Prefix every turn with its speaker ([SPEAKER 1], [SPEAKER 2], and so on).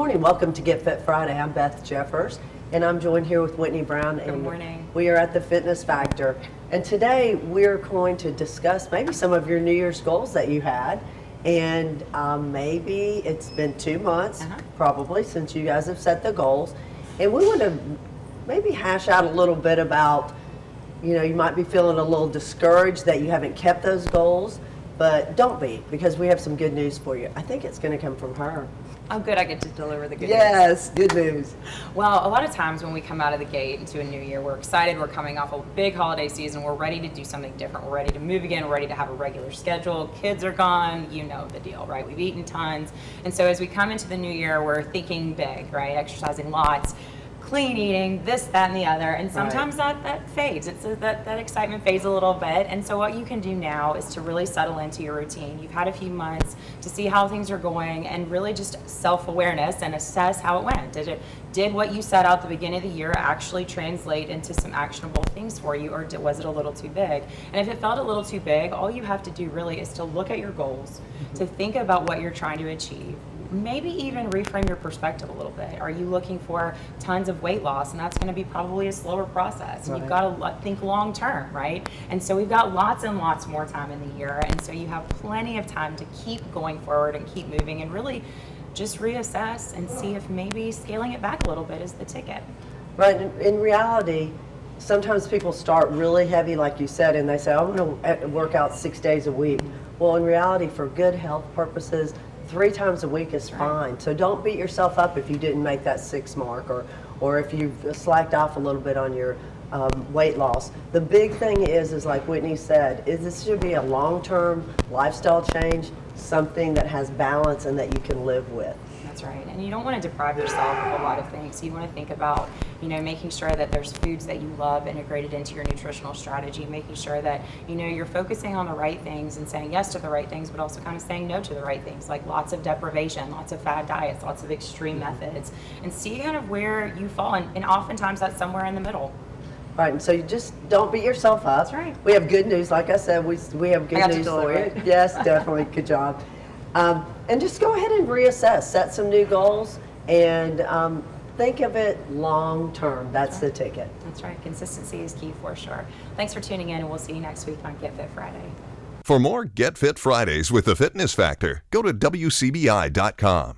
[SPEAKER 1] morning. Welcome to Get Fit Friday. I'm Beth Jeffers, and I'm joined here with Whitney Brown.
[SPEAKER 2] Good morning.
[SPEAKER 1] We are at the Fitness Factor, and today we're going to discuss maybe some of your New Year's goals that you had, and maybe it's been 2 months, probably, since you guys have set the goals, and we want to maybe hash out a little bit about, you might be feeling a little discouraged that you haven't kept those goals, but don't be, because we have some good news for you. I think it's going to come from her.
[SPEAKER 2] Oh, good. I get to deliver the good news.
[SPEAKER 1] Yes, good news.
[SPEAKER 2] Well, a lot of times when we come out of the gate into a new year, we're excited. We're coming off a big holiday season. We're ready to do something different. We're ready to move again. We're ready to have a regular schedule. Kids are gone. You know the deal, right? We've eaten tons. And so as we come into the new year, we're thinking big, right? Exercising lots, clean eating, this, that, and the other. And sometimes that fades. That excitement fades a little bit. And so what you can do now is to really settle into your routine. You've had a few months to see how things are going and really just self-awareness and assess how it went. Did what you set out at the beginning of the year actually translate into some actionable things for you, or was it a little too big? And if it felt a little too big, all you have to do really is to look at your goals, to think about what you're trying to achieve. Maybe even reframe your perspective a little bit. Are you looking for tons of weight loss? And that's going to be probably a slower process. And you've got to think long term, right? And so we've got lots and lots more time in the year. And so you have plenty of time to keep going forward and keep moving and really just reassess and see if maybe scaling it back a little bit is the ticket.
[SPEAKER 1] Right. In reality, sometimes people start really heavy, like you said, and they say, I'm going to work out 6 days a week. Well, in reality, for good health purposes, 3 times a week is fine. So don't beat yourself up if you didn't make that 6 mark, or if you've slacked off a little bit on your weight loss. The big thing is like Whitney said, is this should be a long-term lifestyle change, something that has balance and that you can live with.
[SPEAKER 2] That's right. And you don't want to deprive yourself of a lot of things. You want to think about, making sure that there's foods that you love integrated into your nutritional strategy, making sure that, you're focusing on the right things and saying yes to the right things, but also kind of saying no to the right things, like lots of deprivation, lots of fad diets, lots of extreme methods, and see kind of where you fall. And oftentimes that's somewhere in the middle.
[SPEAKER 1] Right, and so you just don't beat yourself up.
[SPEAKER 2] That's right.
[SPEAKER 1] We have good news. Like I said, we have good news for you. Yes, definitely. Good job. And just go ahead and reassess. Set some new goals and think of it long term. That's the ticket.
[SPEAKER 2] That's right. Consistency is key for sure. Thanks for tuning in, and we'll see you next week on Get Fit Friday.
[SPEAKER 3] For more Get Fit Fridays with the Fitness Factor, go to WCBI.com.